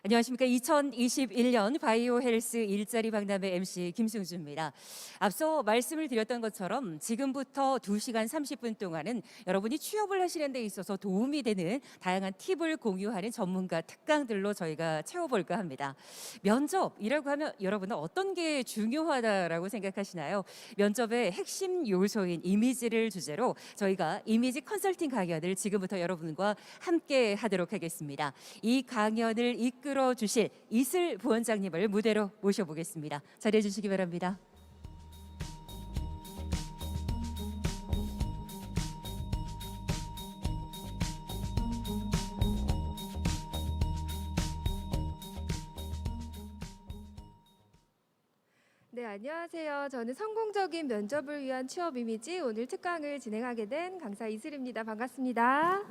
안녕하십니까. 2021년 바이오 헬스 일자리 박람회 MC 김승주입니다. 앞서 말씀을 드렸던 것처럼 지금부터 2시간 30분 동안은 여러분이 취업을 하시는 데 있어서 도움이 되는 다양한 팁을 공유하는 전문가 특강들로 저희가 채워볼까 합니다. 면접이라고 하면 여러분은 어떤 게 중요하다라고 생각하시나요? 면접의 핵심 요소인 이미지를 주제로 저희가 이미지 컨설팅 강연을 지금부터 여러분과 함께 하도록 하겠습니다. 이 강연을 이끌어 주실 이슬 부원장님을 무대로 모셔보겠습니다. 자리해 주시기 바랍니다. 네, 안녕하세요. 저는 성공적인 면접을 위한 취업 이미지 오늘 특강을 진행하게 된 강사 이슬입니다. 반갑습니다.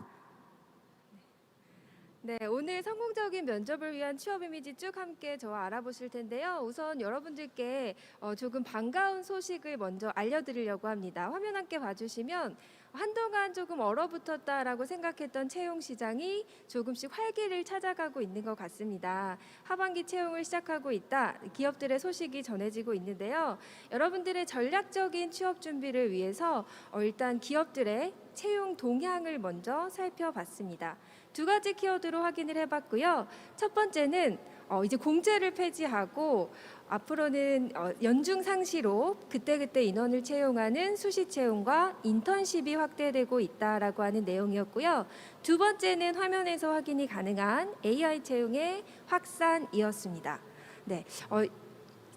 네, 오늘 성공적인 면접을 위한 취업 이미지 쭉 함께 저와 알아보실 텐데요. 우선 여러분들께 조금 반가운 소식을 먼저 알려드리려고 합니다. 화면 함께 봐주시면 한동안 조금 얼어붙었다라고 생각했던 채용 시장이 조금씩 활기를 찾아가고 있는 것 같습니다. 하반기 채용을 시작하고 있다. 기업들의 소식이 전해지고 있는데요. 여러분들의 전략적인 취업 준비를 위해서 일단 기업들의 채용 동향을 먼저 살펴봤습니다. 두 가지 키워드로 확인을 해봤고요. 첫 번째는 이제 공채를 폐지하고 앞으로는 연중 상시로 그때그때 인원을 채용하는 수시 채용과 인턴십이 확대되고 있다라고 하는 내용이었고요. 두 번째는 화면에서 확인이 가능한 AI 채용의 확산이었습니다. 네,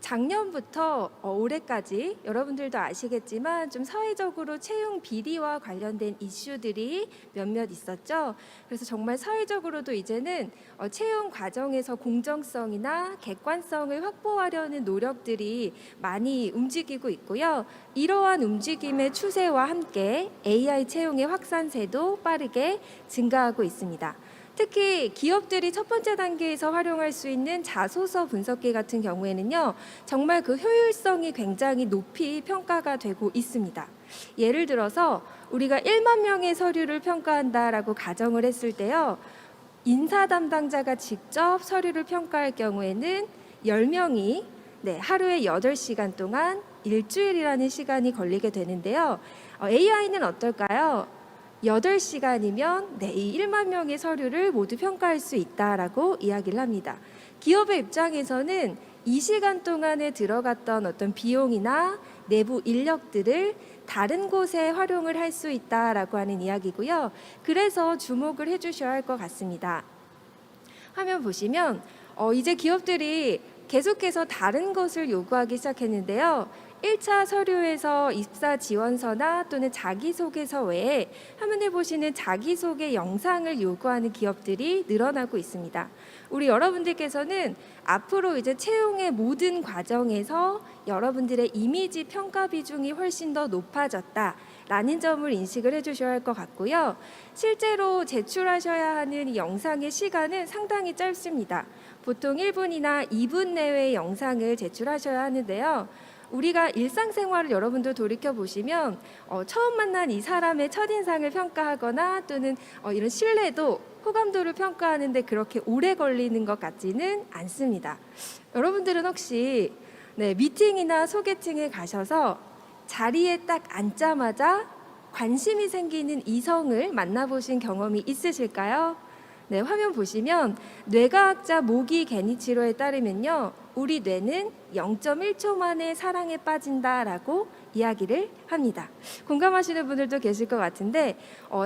작년부터 올해까지 여러분들도 아시겠지만 좀 사회적으로 채용 비리와 관련된 이슈들이 몇몇 있었죠. 그래서 정말 사회적으로도 이제는 채용 과정에서 공정성이나 객관성을 확보하려는 노력들이 많이 움직이고 있고요. 이러한 움직임의 추세와 함께 AI 채용의 확산세도 빠르게 증가하고 있습니다. 특히 기업들이 첫 번째 단계에서 활용할 수 있는 자소서 분석기 같은 경우에는요, 정말 그 효율성이 굉장히 높이 평가가 되고 있습니다. 예를 들어서 우리가 1만 명의 서류를 평가한다라고 가정을 했을 때요, 인사 담당자가 직접 서류를 평가할 경우에는 10명이 하루에 8시간 동안 일주일이라는 시간이 걸리게 되는데요. AI는 어떨까요? 8시간이면 이 1만 명의 서류를 모두 평가할 수 있다라고 이야기를 합니다. 기업의 입장에서는 이 시간 동안에 들어갔던 어떤 비용이나 내부 인력들을 다른 곳에 활용을 할 수 있다라고 하는 이야기고요. 그래서 주목을 해주셔야 할 것 같습니다. 화면 보시면 이제 기업들이 계속해서 다른 것을 요구하기 시작했는데요. 1차 서류에서 입사 지원서나 또는 자기소개서 외에 화면에 보시는 자기소개 영상을 요구하는 기업들이 늘어나고 있습니다. 우리 여러분들께서는 앞으로 이제 채용의 모든 과정에서 여러분들의 이미지 평가 비중이 훨씬 더 높아졌다라는 점을 인식을 해주셔야 할 것 같고요. 실제로 제출하셔야 하는 이 영상의 시간은 상당히 짧습니다. 보통 1분이나 2분 내외의 영상을 제출하셔야 하는데요. 우리가 일상생활을 여러분도 돌이켜보시면 처음 만난 이 사람의 첫인상을 평가하거나 또는 이런 신뢰도, 호감도를 평가하는데 그렇게 오래 걸리는 것 같지는 않습니다. 여러분들은 혹시 미팅이나 소개팅에 가셔서 자리에 딱 앉자마자 관심이 생기는 이성을 만나보신 경험이 있으실까요? 네, 화면 보시면 뇌과학자 모기 게니치로에 따르면요, 우리 뇌는 0.1초 만에 사랑에 빠진다라고 이야기를 합니다. 공감하시는 분들도 계실 것 같은데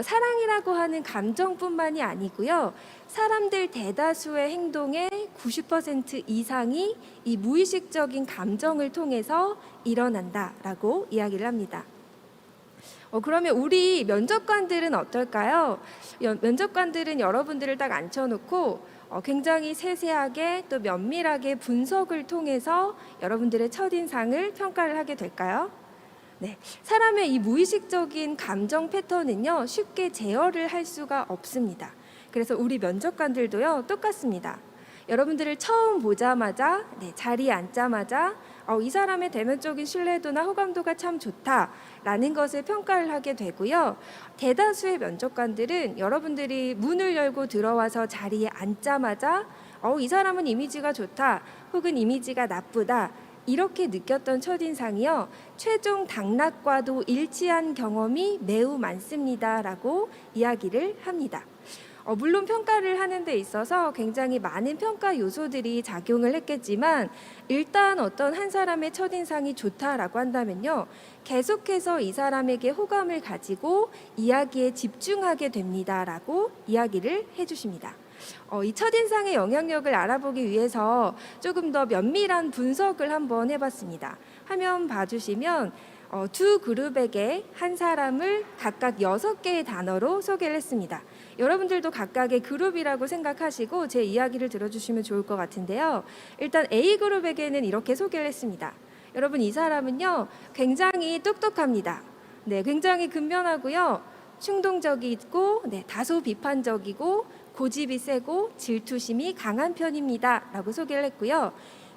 사랑이라고 하는 감정뿐만이 아니고요, 사람들 대다수의 행동의 90% 이상이 이 무의식적인 감정을 통해서 일어난다라고 이야기를 합니다. 그러면 우리 면접관들은 어떨까요? 면접관들은 여러분들을 딱 앉혀놓고 굉장히 세세하게 또 면밀하게 분석을 통해서 여러분들의 첫인상을 평가를 하게 될까요? 네, 사람의 이 무의식적인 감정 패턴은요, 쉽게 제어를 할 수가 없습니다. 그래서 우리 면접관들도요, 똑같습니다. 여러분들을 처음 보자마자 자리에 앉자마자 이 사람의 대면적인 신뢰도나 호감도가 참 좋다라는 것을 평가를 하게 되고요. 대다수의 면접관들은 여러분들이 문을 열고 들어와서 자리에 앉자마자 이 사람은 이미지가 좋다 혹은 이미지가 나쁘다 이렇게 느꼈던 첫인상이요. 최종 당락과도 일치한 경험이 매우 많습니다라고 이야기를 합니다. 물론 평가를 하는 데 있어서 굉장히 많은 평가 요소들이 작용을 했겠지만 일단 어떤 한 사람의 첫인상이 좋다라고 한다면요. 계속해서 이 사람에게 호감을 가지고 이야기에 집중하게 됩니다라고 이야기를 해주십니다. 이 첫인상의 영향력을 알아보기 위해서 조금 더 면밀한 분석을 한번 해봤습니다. 화면 봐주시면 두 그룹에게 한 사람을 각각 6개의 단어로 소개를 했습니다. 여러분들도 각각의 그룹이라고 생각하시고 제 이야기를 들어주시면 좋을 것 같은데요. 일단 A그룹에게는 이렇게 소개를 했습니다. 여러분 이 사람은요 굉장히 똑똑합니다. 네, 굉장히 근면하고요. 충동적이고 다소 비판적이고 고집이 세고 질투심이 강한 편입니다. 라고 소개를 했고요.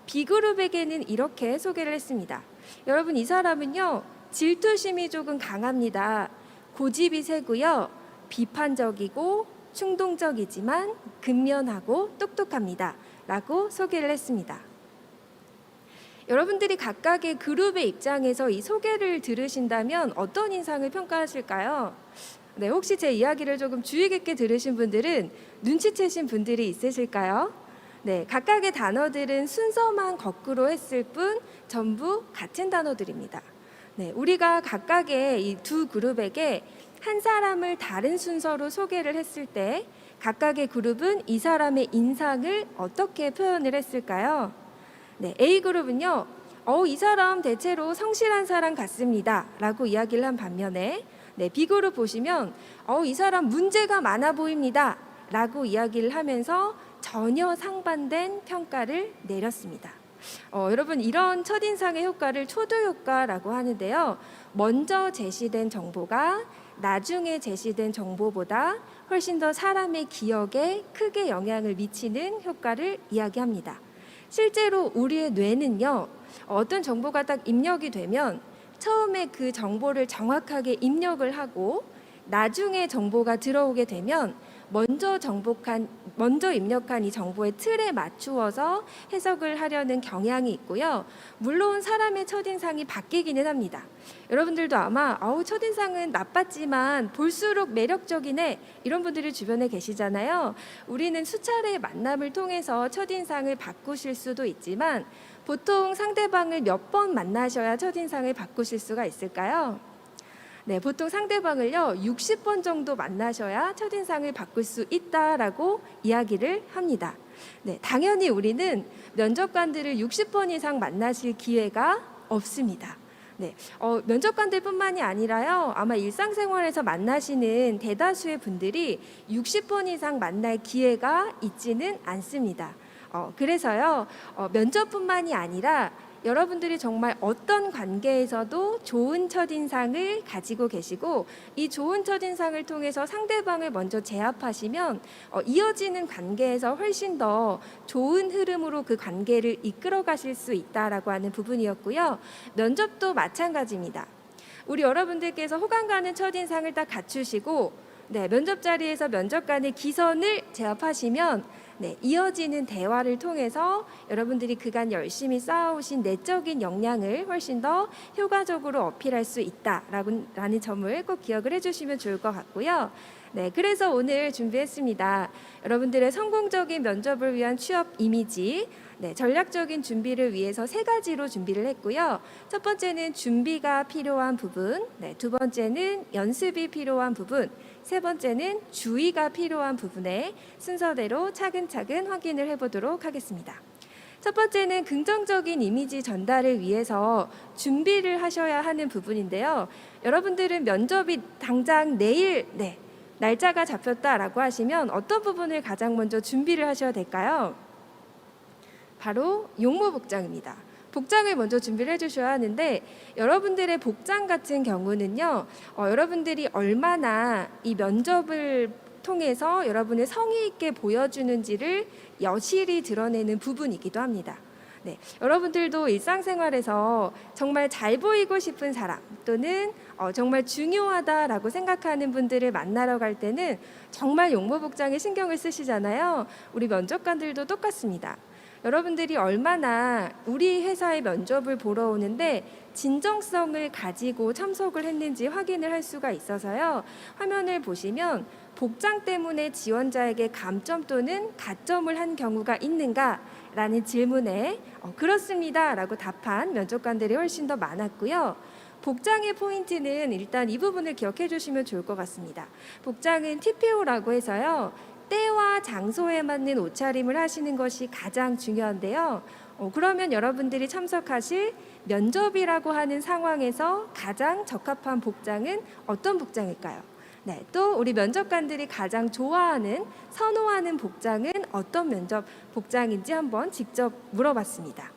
B그룹에게는 이렇게 소개를 했습니다. 여러분 이 사람은요 질투심이 조금 강합니다. 고집이 세고요. 비판적이고 충동적이지만 근면하고 똑똑합니다. 라고 소개를 했습니다. 여러분들이 각각의 그룹의 입장에서 이 소개를 들으신다면 어떤 인상을 평가하실까요? 네, 혹시 제 이야기를 조금 주의 깊게 들으신 분들은 눈치채신 분들이 있으실까요? 네, 각각의 단어들은 순서만 거꾸로 했을 뿐 전부 같은 단어들입니다. 네, 우리가 각각의 이 두 그룹에게 한 사람을 다른 순서로 소개를 했을 때 각각의 그룹은 이 사람의 인상을 어떻게 표현을 했을까요? 네, A그룹은요. 이 사람 대체로 성실한 사람 같습니다. 라고 이야기를 한 반면에 B그룹 보시면 이 사람 문제가 많아 보입니다. 라고 이야기를 하면서 전혀 상반된 평가를 내렸습니다. 여러분 이런 첫인상의 효과를 초도 효과라고 하는데요. 먼저 제시된 정보가 나중에 제시된 정보보다 훨씬 더 사람의 기억에 크게 영향을 미치는 효과를 이야기합니다. 실제로 우리의 뇌는요. 어떤 정보가 딱 입력이 되면 처음에 그 정보를 정확하게 입력을 하고 나중에 정보가 들어오게 되면 먼저 입력한 이 정보의 틀에 맞추어서 해석을 하려는 경향이 있고요. 물론 사람의 첫인상이 바뀌기는 합니다. 여러분들도 아마 첫인상은 나빴지만 볼수록 매력적이네 이런 분들이 주변에 계시잖아요. 우리는 수차례의 만남을 통해서 첫인상을 바꾸실 수도 있지만 보통 상대방을 몇 번 만나셔야 첫인상을 바꾸실 수가 있을까요? 네, 보통 상대방을요 60번 정도 만나셔야 첫인상을 바꿀 수 있다라고 이야기를 합니다. 네, 당연히 우리는 면접관들을 60번 이상 만나실 기회가 없습니다. 네, 면접관들뿐만이 아니라요 아마 일상생활에서 만나시는 대다수의 분들이 60번 이상 만날 기회가 있지는 않습니다. 그래서요 면접뿐만이 아니라 여러분들이 정말 어떤 관계에서도 좋은 첫인상을 가지고 계시고 이 좋은 첫인상을 통해서 상대방을 먼저 제압하시면 이어지는 관계에서 훨씬 더 좋은 흐름으로 그 관계를 이끌어 가실 수 있다라고 하는 부분이었고요. 면접도 마찬가지입니다. 우리 여러분들께서 호감 가는 첫인상을 딱 갖추시고 면접 자리에서 면접관의 기선을 제압하시면 이어지는 대화를 통해서 여러분들이 그간 열심히 쌓아오신 내적인 역량을 훨씬 더 효과적으로 어필할 수 있다라는 점을 꼭 기억을 해주시면 좋을 것 같고요. 그래서 오늘 준비했습니다. 여러분들의 성공적인 면접을 위한 취업 이미지, 전략적인 준비를 위해서 3가지로 준비를 했고요. 첫 번째는 준비가 필요한 부분, 두 번째는 연습이 필요한 부분, 세 번째는 주의가 필요한 부분에 순서대로 차근차근 확인을 해보도록 하겠습니다. 첫 번째는 긍정적인 이미지 전달을 위해서 준비를 하셔야 하는 부분인데요. 여러분들은 면접이 당장 내일 날짜가 잡혔다라고 하시면 어떤 부분을 가장 먼저 준비를 하셔야 될까요? 바로 용무복장입니다. 복장을 먼저 준비를 해주셔야 하는데 여러분들의 복장 같은 경우는요. 여러분들이 얼마나 이 면접을 통해서 여러분의 성의 있게 보여주는지를 여실히 드러내는 부분이기도 합니다. 네, 여러분들도 일상생활에서 정말 잘 보이고 싶은 사람 또는 정말 중요하다라고 생각하는 분들을 만나러 갈 때는 정말 용모복장에 신경을 쓰시잖아요. 우리 면접관들도 똑같습니다. 여러분들이 얼마나 우리 회사의 면접을 보러 오는데 진정성을 가지고 참석을 했는지 확인을 할 수가 있어서요. 화면을 보시면 복장 때문에 지원자에게 감점 또는 가점을 한 경우가 있는가라는 질문에 그렇습니다 라고 답한 면접관들이 훨씬 더 많았고요. 복장의 포인트는 일단 이 부분을 기억해 주시면 좋을 것 같습니다. 복장은 TPO라고 해서요. 때와 장소에 맞는 옷차림을 하시는 것이 가장 중요한데요. 그러면 여러분들이 참석하실 면접이라고 하는 상황에서 가장 적합한 복장은 어떤 복장일까요? 네, 또 우리 면접관들이 가장 좋아하는, 선호하는 복장은 어떤 면접 복장인지 한번 직접 물어봤습니다.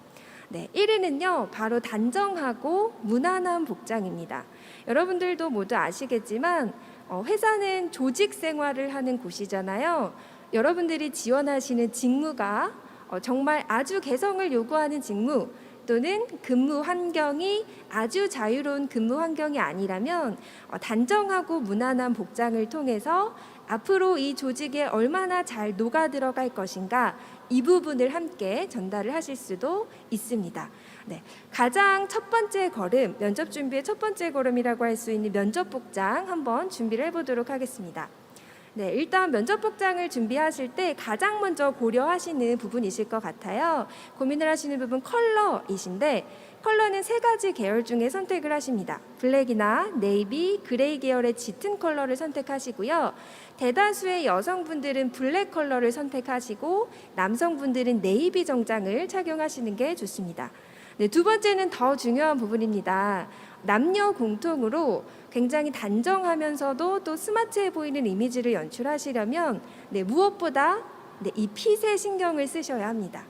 네, 1위는요, 바로 단정하고 무난한 복장입니다. 여러분들도 모두 아시겠지만 회사는 조직 생활을 하는 곳이잖아요. 여러분들이 지원하시는 직무가 정말 아주 개성을 요구하는 직무 또는 근무 환경이 아주 자유로운 근무 환경이 아니라면 단정하고 무난한 복장을 통해서 앞으로 이 조직에 얼마나 잘 녹아 들어갈 것인가 이 부분을 함께 전달을 하실 수도 있습니다. 네, 가장 첫 번째 걸음, 면접 준비의 첫 번째 걸음이라고 할 수 있는 면접 복장 한번 준비를 해보도록 하겠습니다. 네, 일단 면접 복장을 준비하실 때 가장 먼저 고려하시는 부분이실 것 같아요. 고민을 하시는 부분 컬러이신데 컬러는 세 가지 계열 중에 선택을 하십니다. 블랙이나 네이비, 그레이 계열의 짙은 컬러를 선택하시고요. 대다수의 여성분들은 블랙 컬러를 선택하시고 남성분들은 네이비 정장을 착용하시는 게 좋습니다. 네, 두 번째는 더 중요한 부분입니다. 남녀 공통으로 굉장히 단정하면서도 또 스마트해 보이는 이미지를 연출하시려면 무엇보다 이 핏에 신경을 쓰셔야 합니다.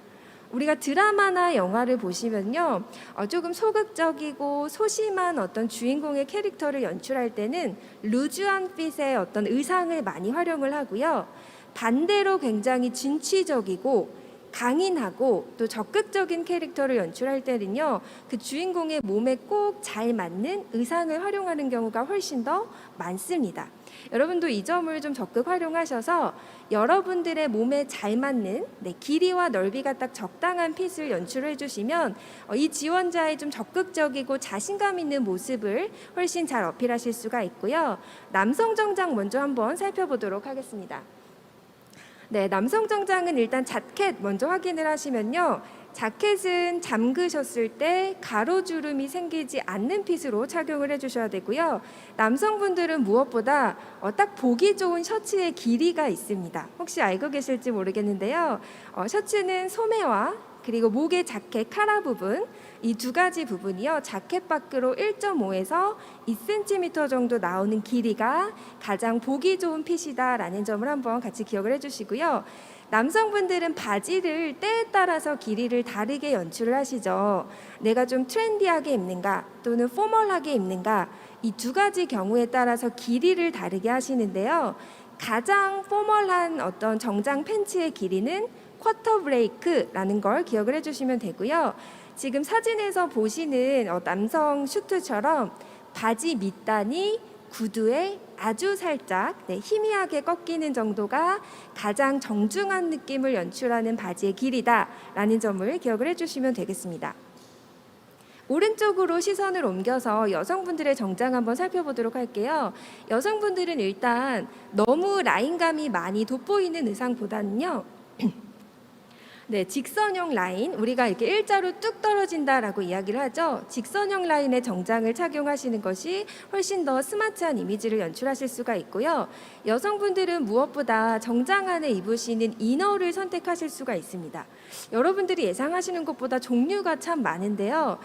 우리가 드라마나 영화를 보시면요, 조금 소극적이고 소심한 어떤 주인공의 캐릭터를 연출할 때는 루즈한 핏의 어떤 의상을 많이 활용을 하고요. 반대로 굉장히 진취적이고 강인하고 또 적극적인 캐릭터를 연출할 때는요, 그 주인공의 몸에 꼭 잘 맞는 의상을 활용하는 경우가 훨씬 더 많습니다. 여러분도 이 점을 좀 적극 활용하셔서 여러분들의 몸에 잘 맞는 길이와 넓이가 딱 적당한 핏을 연출해 주시면 이 지원자의 좀 적극적이고 자신감 있는 모습을 훨씬 잘 어필하실 수가 있고요. 남성 정장 먼저 한번 살펴보도록 하겠습니다. 네, 남성 정장은 일단 자켓 먼저 확인을 하시면요. 자켓은 잠그셨을 때 가로주름이 생기지 않는 핏으로 착용을 해주셔야 되고요. 남성분들은 무엇보다 딱 보기 좋은 셔츠의 길이가 있습니다. 혹시 알고 계실지 모르겠는데요. 셔츠는 소매와 그리고 목의 자켓 카라 부분 이 두 가지 부분이요. 자켓 밖으로 1.5에서 2cm 정도 나오는 길이가 가장 보기 좋은 핏이다라는 점을 한번 같이 기억을 해주시고요. 남성분들은 바지를 때에 따라서 길이를 다르게 연출을 하시죠. 내가 좀 트렌디하게 입는가 또는 포멀하게 입는가 이 두 가지 경우에 따라서 길이를 다르게 하시는데요. 가장 포멀한 어떤 정장 팬츠의 길이는 쿼터 브레이크라는 걸 기억을 해주시면 되고요. 지금 사진에서 보시는 남성 슈트처럼 바지 밑단이 구두에 아주 살짝 희미하게 꺾이는 정도가 가장 정중한 느낌을 연출하는 바지의 길이다라는 점을 기억을 해주시면 되겠습니다. 오른쪽으로 시선을 옮겨서 여성분들의 정장 한번 살펴보도록 할게요. 여성분들은 일단 너무 라인감이 많이 돋보이는 의상보다는요. 네, 직선형 라인, 우리가 이렇게 일자로 뚝 떨어진다라고 이야기를 하죠. 직선형 라인의 정장을 착용하시는 것이 훨씬 더 스마트한 이미지를 연출하실 수가 있고요. 여성분들은 무엇보다 정장 안에 입으시는 이너를 선택하실 수가 있습니다. 여러분들이 예상하시는 것보다 종류가 참 많은데요.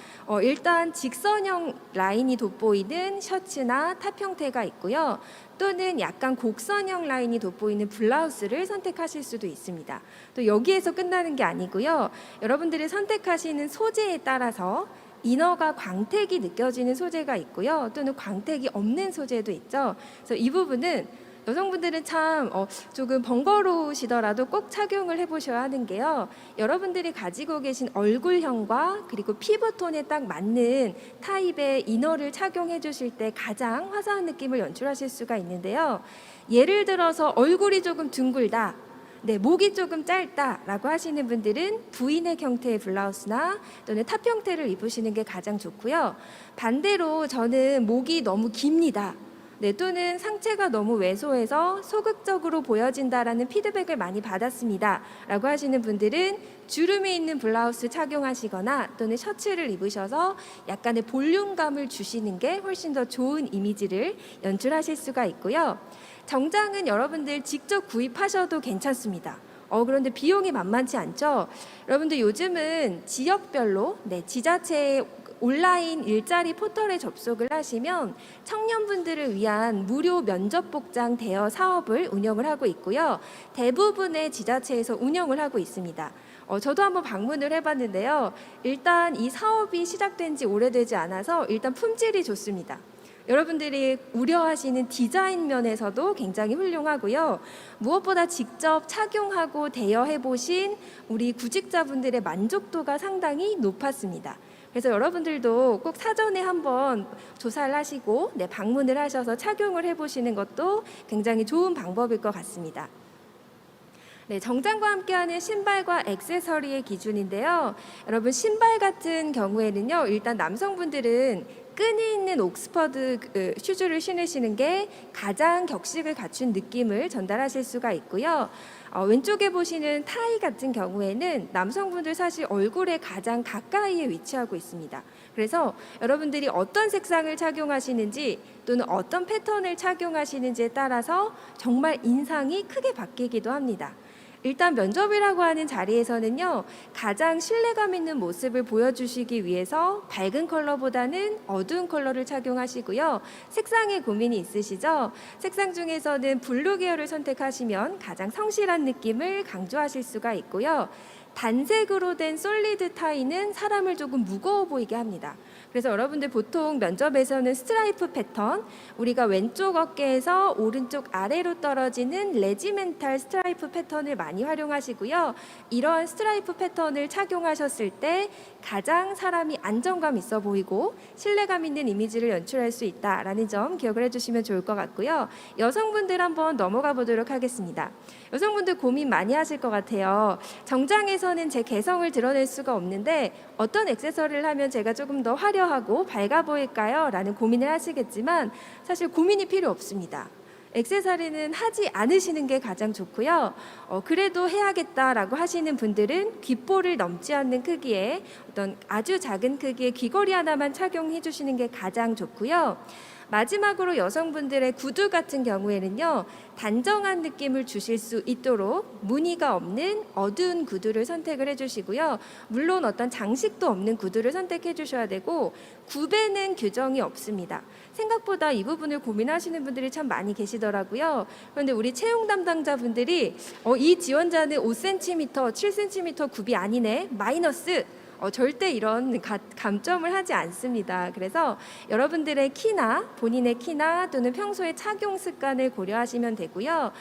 일단 직선형 라인이 돋보이는 셔츠나 탑 형태가 있고요. 또는 약간 곡선형 라인이 돋보이는 블라우스를 선택하실 수도 있습니다. 또 여기에서 끝나는 게 아니고요. 여러분들이 선택하시는 소재에 따라서 이너가 광택이 느껴지는 소재가 있고요. 또는 광택이 없는 소재도 있죠. 그래서 이 부분은 여성분들은 참 조금 번거로우시더라도 꼭 착용을 해보셔야 하는 게요. 여러분들이 가지고 계신 얼굴형과 그리고 피부톤에 딱 맞는 타입의 이너를 착용해 주실 때 가장 화사한 느낌을 연출하실 수가 있는데요. 예를 들어서 얼굴이 조금 둥글다, 네, 목이 조금 짧다라고 하시는 분들은 V넥 형태의 블라우스나 또는 탑 형태를 입으시는 게 가장 좋고요. 반대로 저는 목이 너무 깁니다. 네, 또는 상체가 너무 왜소해서 소극적으로 보여진다라는 피드백을 많이 받았습니다. 라고 하시는 분들은 주름이 있는 블라우스 착용하시거나 또는 셔츠를 입으셔서 약간의 볼륨감을 주시는 게 훨씬 더 좋은 이미지를 연출하실 수가 있고요. 정장은 여러분들 직접 구입하셔도 괜찮습니다. 그런데 비용이 만만치 않죠? 여러분들 요즘은 지역별로 지자체의 온라인 일자리 포털에 접속을 하시면 청년분들을 위한 무료 면접 복장 대여 사업을 운영을 하고 있고요. 대부분의 지자체에서 운영을 하고 있습니다. 저도 한번 방문을 해봤는데요. 일단 이 사업이 시작된 지 오래되지 않아서 일단 품질이 좋습니다. 여러분들이 우려하시는 디자인 면에서도 굉장히 훌륭하고요. 무엇보다 직접 착용하고 대여해 보신 우리 구직자분들의 만족도가 상당히 높았습니다. 그래서 여러분들도 꼭 사전에 한번 조사를 하시고 방문을 하셔서 착용을 해보시는 것도 굉장히 좋은 방법일 것 같습니다. 네, 정장과 함께하는 신발과 액세서리의 기준인데요. 여러분 신발 같은 경우에는요. 일단 남성분들은 끈이 있는 옥스퍼드 슈즈를 신으시는 게 가장 격식을 갖춘 느낌을 전달하실 수가 있고요. 왼쪽에 보시는 타이 같은 경우에는 남성분들 사실 얼굴에 가장 가까이에 위치하고 있습니다. 그래서 여러분들이 어떤 색상을 착용하시는지 또는 어떤 패턴을 착용하시는지에 따라서 정말 인상이 크게 바뀌기도 합니다. 일단 면접이라고 하는 자리에서는요, 가장 신뢰감 있는 모습을 보여주시기 위해서 밝은 컬러보다는 어두운 컬러를 착용하시고요. 색상에 고민이 있으시죠? 색상 중에서는 블루 계열을 선택하시면 가장 성실한 느낌을 강조하실 수가 있고요. 단색으로 된 솔리드 타이는 사람을 조금 무거워 보이게 합니다. 그래서 여러분들 보통 면접에서는 스트라이프 패턴, 우리가 왼쪽 어깨에서 오른쪽 아래로 떨어지는 레지멘탈 스트라이프 패턴을 많이 활용하시고요. 이러한 스트라이프 패턴을 착용하셨을 때 가장 사람이 안정감 있어 보이고 신뢰감 있는 이미지를 연출할 수 있다라는 점 기억을 해주시면 좋을 것 같고요. 여성분들 한번 넘어가 보도록 하겠습니다. 여성분들 고민 많이 하실 것 같아요. 정장에서는 제 개성을 드러낼 수가 없는데 어떤 액세서리를 하면 제가 조금 더 화려하고 밝아 보일까요? 라는 고민을 하시겠지만 사실 고민이 필요 없습니다. 액세서리는 하지 않으시는 게 가장 좋고요. 그래도 해야겠다라고 하시는 분들은 귓볼을 넘지 않는 크기의 어떤 아주 작은 크기의 귀걸이 하나만 착용해 주시는 게 가장 좋고요. 마지막으로 여성분들의 구두 같은 경우에는요, 단정한 느낌을 주실 수 있도록 무늬가 없는 어두운 구두를 선택을 해주시고요. 물론 어떤 장식도 없는 구두를 선택해 주셔야 되고, 굽에는 규정이 없습니다. 생각보다 이 부분을 고민하시는 분들이 참 많이 계시더라고요. 그런데 우리 채용 담당자분들이 이 지원자는 5cm, 7cm 굽이 아니네, 마이너스, 절대 이런 감점을 하지 않습니다. 그래서 여러분들의 키나 본인의 키나 또는 평소의 착용 습관을 고려하시면 되고요.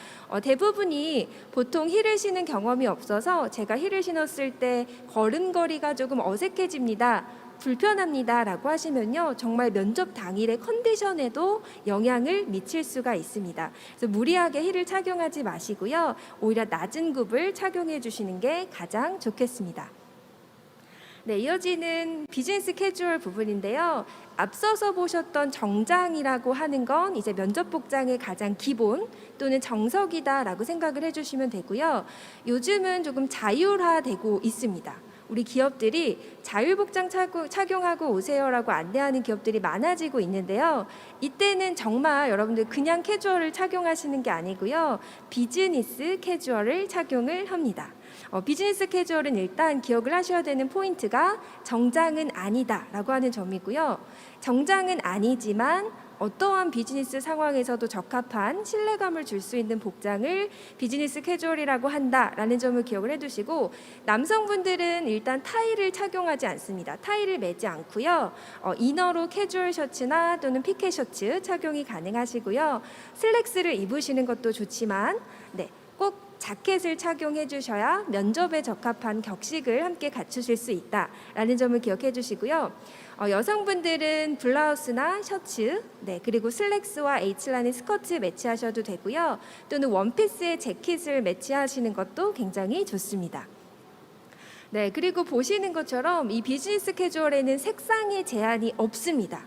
대부분이 보통 힐을 신은 경험이 없어서 제가 힐을 신었을 때 걸음걸이가 조금 어색해집니다. 불편합니다 라고 하시면요, 정말 면접 당일의 컨디션에도 영향을 미칠 수가 있습니다. 그래서 무리하게 힐을 착용하지 마시고요, 오히려 낮은 굽을 착용해 주시는 게 가장 좋겠습니다. 네, 이어지는 비즈니스 캐주얼 부분인데요. 앞서서 보셨던 정장이라고 하는 건 이제 면접 복장의 가장 기본 또는 정석이다라고 생각을 해주시면 되고요. 요즘은 조금 자율화되고 있습니다. 우리 기업들이 자율복장 착용하고 오세요라고 안내하는 기업들이 많아지고 있는데요. 이때는 정말 여러분들 그냥 캐주얼을 착용하시는 게 아니고요. 비즈니스 캐주얼을 착용을 합니다. 비즈니스 캐주얼은 일단 기억을 하셔야 되는 포인트가 정장은 아니다라고 하는 점이고요. 정장은 아니지만 어떠한 비즈니스 상황에서도 적합한 신뢰감을 줄 수 있는 복장을 비즈니스 캐주얼이라고 한다라는 점을 기억을 해두시고, 남성분들은 일단 타이를 착용하지 않습니다. 타이를 매지 않고요. 이너로 캐주얼 셔츠나 또는 피켓 셔츠 착용이 가능하시고요. 슬랙스를 입으시는 것도 좋지만 꼭 자켓을 착용해 주셔야 면접에 적합한 격식을 함께 갖추실 수 있다라는 점을 기억해 주시고요. 여성분들은 블라우스나 셔츠, 그리고 슬랙스와 H라인 스커트 매치하셔도 되고요. 또는 원피스에 재킷을 매치하시는 것도 굉장히 좋습니다. 그리고 보시는 것처럼 이 비즈니스 캐주얼에는 색상의 제한이 없습니다.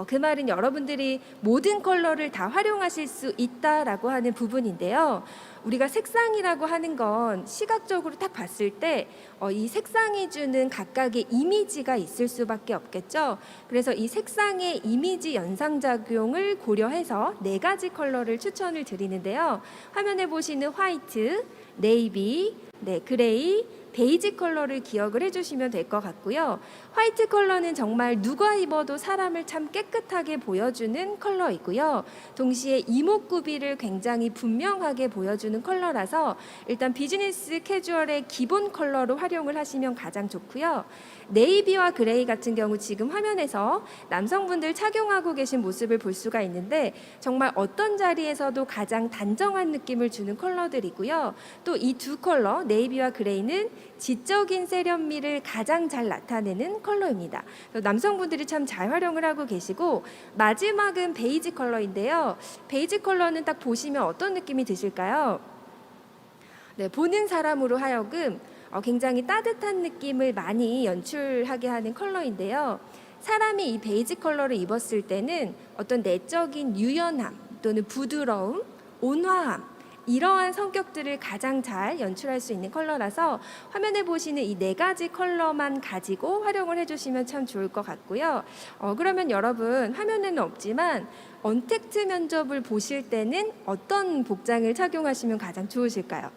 그 말은 여러분들이 모든 컬러를 다 활용하실 수 있다라고 하는 부분인데요. 우리가 색상이라고 하는 건 시각적으로 딱 봤을 때 이 색상이 주는 각각의 이미지가 있을 수밖에 없겠죠. 그래서 이 색상의 이미지 연상작용을 고려해서 4가지 컬러를 추천을 드리는데요. 화면에 보시는 화이트, 네이비, 그레이, 베이지 컬러를 기억을 해주시면 될 것 같고요. 화이트 컬러는 정말 누가 입어도 사람을 참 깨끗하게 보여주는 컬러이고요. 동시에 이목구비를 굉장히 분명하게 보여주는 컬러라서 일단 비즈니스 캐주얼의 기본 컬러로 활용을 하시면 가장 좋고요. 네이비와 그레이 같은 경우 지금 화면에서 남성분들 착용하고 계신 모습을 볼 수가 있는데 정말 어떤 자리에서도 가장 단정한 느낌을 주는 컬러들이고요. 또 이 두 컬러 네이비와 그레이는 지적인 세련미를 가장 잘 나타내는 컬러입니다. 남성분들이 참 잘 활용을 하고 계시고, 마지막은 베이지 컬러인데요. 베이지 컬러는 딱 보시면 어떤 느낌이 드실까요? 보는 사람으로 하여금 굉장히 따뜻한 느낌을 많이 연출하게 하는 컬러인데요. 사람이 이 베이지 컬러를 입었을 때는 어떤 내적인 유연함 또는 부드러움, 온화함, 이러한 성격들을 가장 잘 연출할 수 있는 컬러라서 화면에 보시는 이 4가지 컬러만 가지고 활용을 해주시면 참 좋을 것 같고요. 그러면 여러분 화면에는 없지만 언택트 면접을 보실 때는 어떤 복장을 착용하시면 가장 좋으실까요?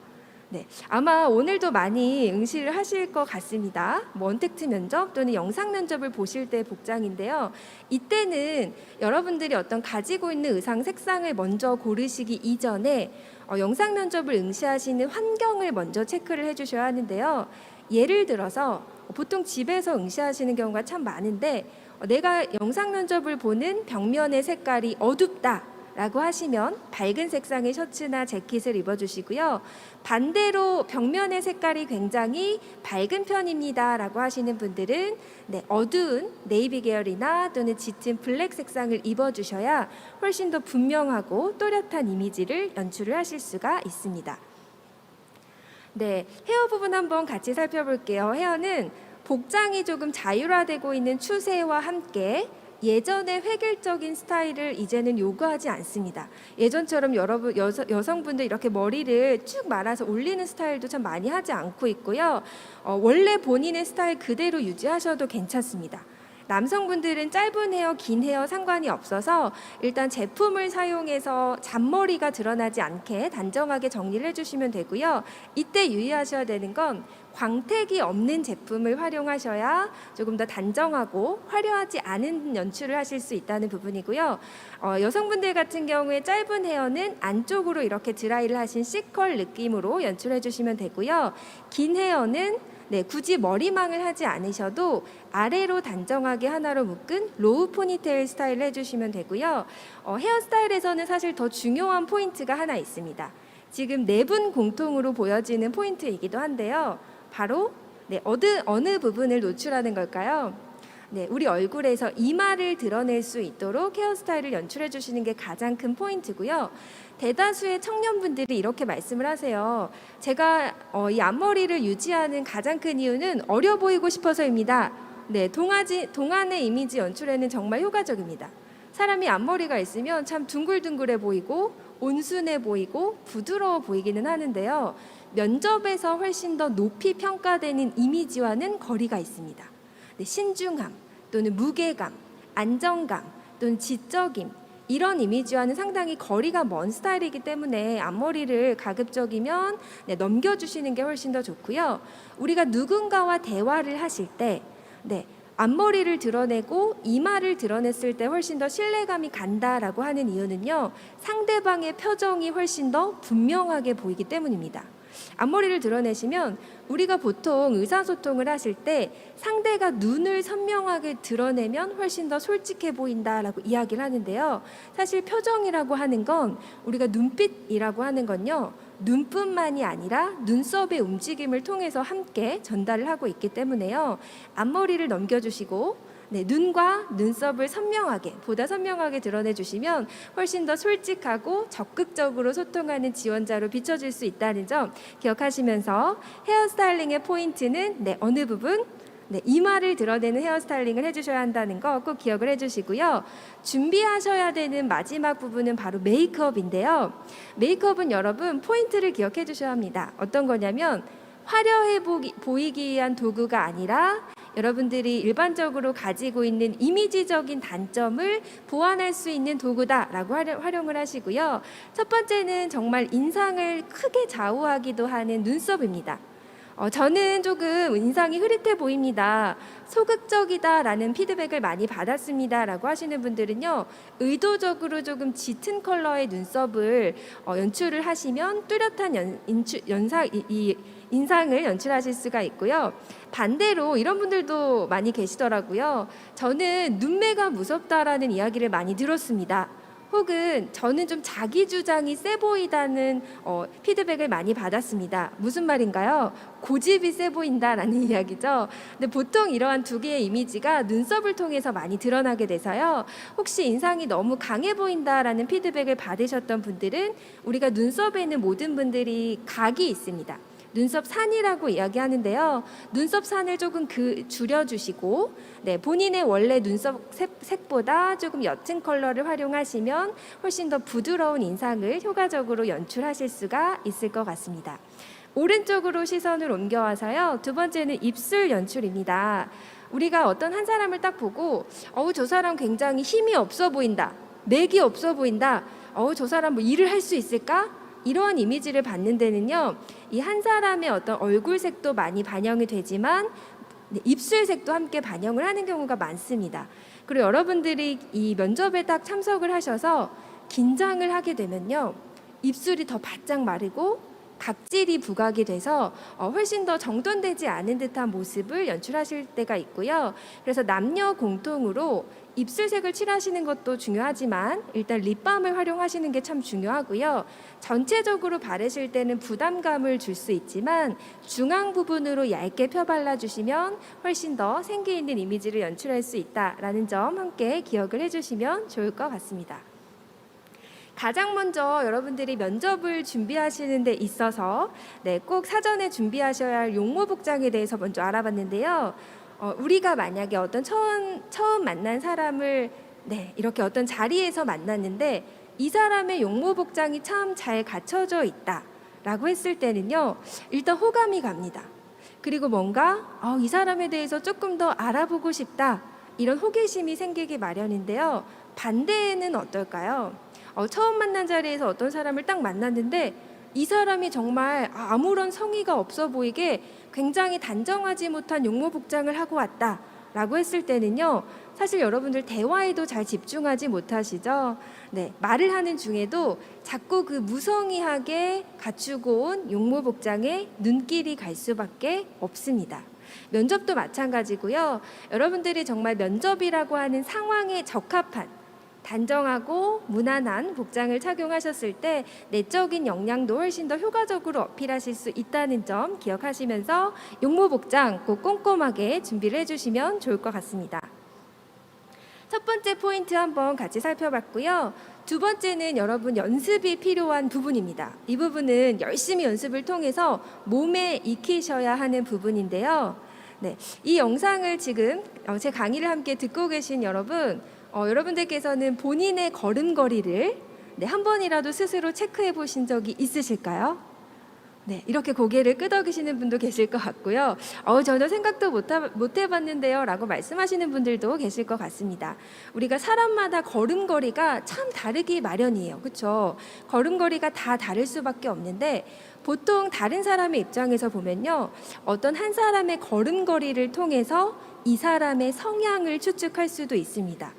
아마 오늘도 많이 응시를 하실 것 같습니다. 언택트 면접 또는 영상 면접을 보실 때 복장인데요. 이때는 여러분들이 어떤 가지고 있는 의상 색상을 먼저 고르시기 이전에 영상 면접을 응시하시는 환경을 먼저 체크를 해주셔야 하는데요. 예를 들어서 보통 집에서 응시하시는 경우가 참 많은데 내가 영상 면접을 보는 벽면의 색깔이 어둡다 라고 하시면 밝은 색상의 셔츠나 재킷을 입어주시고요. 반대로 벽면의 색깔이 굉장히 밝은 편입니다 라고 하시는 분들은 어두운 네이비 계열이나 또는 짙은 블랙 색상을 입어주셔야 훨씬 더 분명하고 또렷한 이미지를 연출을 하실 수가 있습니다. 헤어 부분 한번 같이 살펴볼게요. 헤어는 복장이 조금 자율화되고 있는 추세와 함께 예전의 획일적인 스타일을 이제는 요구하지 않습니다. 예전처럼 여러분 여성분들 이렇게 머리를 쭉 말아서 올리는 스타일도 참 많이 하지 않고 있고요. 원래 본인의 스타일 그대로 유지하셔도 괜찮습니다. 남성분들은 짧은 헤어, 긴 헤어 상관이 없어서 일단 제품을 사용해서 잔머리가 드러나지 않게 단정하게 정리를 해주시면 되고요. 이때 유의하셔야 되는 건 광택이 없는 제품을 활용하셔야 조금 더 단정하고 화려하지 않은 연출을 하실 수 있다는 부분이고요. 여성분들 같은 경우에 짧은 헤어는 안쪽으로 이렇게 드라이를 하신 C컬 느낌으로 연출해 주시면 되고요. 긴 헤어는 굳이 머리망을 하지 않으셔도 아래로 단정하게 하나로 묶은 로우 포니테일 스타일을 해주시면 되고요. 헤어스타일에서는 사실 더 중요한 포인트가 하나 있습니다. 지금 4분 공통으로 보여지는 포인트이기도 한데요. 바로 어느 부분을 노출하는 걸까요? 우리 얼굴에서 이마를 드러낼 수 있도록 헤어스타일을 연출해 주시는 게 가장 큰 포인트고요. 대다수의 청년분들이 이렇게 말씀을 하세요. 제가 이 앞머리를 유지하는 가장 큰 이유는 어려 보이고 싶어서입니다. 동안의 이미지 연출에는 정말 효과적입니다. 사람이 앞머리가 있으면 참 둥글둥글해 보이고 온순해 보이고 부드러워 보이기는 하는데요. 면접에서 훨씬 더 높이 평가되는 이미지와는 거리가 있습니다. 신중함 또는 무게감, 안정감 또는 지적임, 이런 이미지와는 상당히 거리가 먼 스타일이기 때문에 앞머리를 가급적이면 넘겨주시는 게 훨씬 더 좋고요. 우리가 누군가와 대화를 하실 때 앞머리를 드러내고 이마를 드러냈을 때 훨씬 더 신뢰감이 간다라고 하는 이유는요. 상대방의 표정이 훨씬 더 분명하게 보이기 때문입니다. 앞머리를 드러내시면 우리가 보통 의사소통을 하실 때 상대가 눈을 선명하게 드러내면 훨씬 더 솔직해 보인다라고 이야기를 하는데요. 사실 표정이라고 하는 건 우리가 눈빛이라고 하는 건요. 눈뿐만이 아니라 눈썹의 움직임을 통해서 함께 전달을 하고 있기 때문에요. 앞머리를 넘겨주시고 눈과 눈썹을 보다 선명하게 드러내주시면 훨씬 더 솔직하고 적극적으로 소통하는 지원자로 비춰질 수 있다는 점 기억하시면서 헤어스타일링의 포인트는 어느 부분? 이마를 드러내는 헤어스타일링을 해주셔야 한다는 거 꼭 기억을 해주시고요. 준비하셔야 되는 마지막 부분은 바로 메이크업인데요. 메이크업은 여러분 포인트를 기억해 주셔야 합니다. 어떤 거냐면 화려해 보이기 위한 도구가 아니라 여러분들이 일반적으로 가지고 있는 이미지적인 단점을 보완할 수 있는 도구다라고 활용을 하시고요. 첫 번째는 정말 인상을 크게 좌우하기도 하는 눈썹입니다. 저는 조금 인상이 흐릿해 보입니다. 소극적이다라는 피드백을 많이 받았습니다라고 하시는 분들은요. 의도적으로 조금 짙은 컬러의 눈썹을 연출을 하시면 뚜렷한 인상을 연출하실 수가 있고요. 반대로 이런 분들도 많이 계시더라고요. 저는 눈매가 무섭다라는 이야기를 많이 들었습니다. 혹은 저는 좀 자기 주장이 세 보이다는 피드백을 많이 받았습니다. 무슨 말인가요? 고집이 세 보인다라는 이야기죠. 근데 보통 이러한 두 개의 이미지가 눈썹을 통해서 많이 드러나게 돼서요. 혹시 인상이 너무 강해 보인다라는 피드백을 받으셨던 분들은 우리가 눈썹에 있는 모든 분들이 각이 있습니다. 눈썹 산이라고 이야기하는데요. 눈썹 산을 조금 줄여주시고 본인의 원래 눈썹 색보다 조금 옅은 컬러를 활용하시면 훨씬 더 부드러운 인상을 효과적으로 연출하실 수가 있을 것 같습니다. 오른쪽으로 시선을 옮겨와서요. 두 번째는 입술 연출입니다. 우리가 어떤 한 사람을 딱 보고 저 사람 굉장히 힘이 없어 보인다. 맥이 없어 보인다. 저 사람 뭐 일을 할 수 있을까? 이러한 이미지를 받는 데는요. 이 한 사람의 어떤 얼굴색도 많이 반영이 되지만 입술색도 함께 반영을 하는 경우가 많습니다. 그리고 여러분들이 이 면접에 딱 참석을 하셔서 긴장을 하게 되면요. 입술이 더 바짝 마르고 각질이 부각이 돼서 훨씬 더 정돈되지 않은 듯한 모습을 연출하실 때가 있고요. 그래서 남녀 공통으로 입술색을 칠하시는 것도 중요하지만 일단 립밤을 활용하시는 게 참 중요하고요. 전체적으로 바르실 때는 부담감을 줄 수 있지만 중앙 부분으로 얇게 펴발라주시면 훨씬 더 생기 있는 이미지를 연출할 수 있다라는 점 함께 기억을 해주시면 좋을 것 같습니다. 가장 먼저 여러분들이 면접을 준비하시는 데 있어서 꼭 사전에 준비하셔야 할 용모 복장에 대해서 먼저 알아봤는데요. 우리가 만약에 어떤 처음 만난 사람을 이렇게 어떤 자리에서 만났는데 이 사람의 용모 복장이 참 잘 갖춰져 있다라고 했을 때는요. 일단 호감이 갑니다. 그리고 뭔가 이 사람에 대해서 조금 더 알아보고 싶다. 이런 호기심이 생기기 마련인데요. 반대는 어떨까요? 처음 만난 자리에서 어떤 사람을 딱 만났는데 이 사람이 정말 아무런 성의가 없어 보이게 굉장히 단정하지 못한 용모 복장을 하고 왔다라고 했을 때는요. 사실 여러분들 대화에도 잘 집중하지 못하시죠? 말을 하는 중에도 자꾸 그 무성의하게 갖추고 온 용모 복장에 눈길이 갈 수밖에 없습니다. 면접도 마찬가지고요. 여러분들이 정말 면접이라고 하는 상황에 적합한 단정하고 무난한 복장을 착용하셨을 때 내적인 역량도 훨씬 더 효과적으로 어필하실 수 있다는 점 기억하시면서 용모 복장 꼭 꼼꼼하게 준비를 해주시면 좋을 것 같습니다. 첫 번째 포인트 한번 같이 살펴봤고요. 두 번째는 여러분 연습이 필요한 부분입니다. 이 부분은 열심히 연습을 통해서 몸에 익히셔야 하는 부분인데요. 이 영상을 지금 제 강의를 함께 듣고 계신 여러분들께서는 본인의 걸음걸이를 한 번이라도 스스로 체크해 보신 적이 있으실까요? 네, 이렇게 고개를 끄덕이시는 분도 계실 것 같고요. 전혀 생각도 못 해봤는데요 라고 말씀하시는 분들도 계실 것 같습니다. 우리가 사람마다 걸음걸이가 참 다르기 마련이에요. 그렇죠? 걸음걸이가 다 다를 수밖에 없는데 보통 다른 사람의 입장에서 보면요. 어떤 한 사람의 걸음걸이를 통해서 이 사람의 성향을 추측할 수도 있습니다.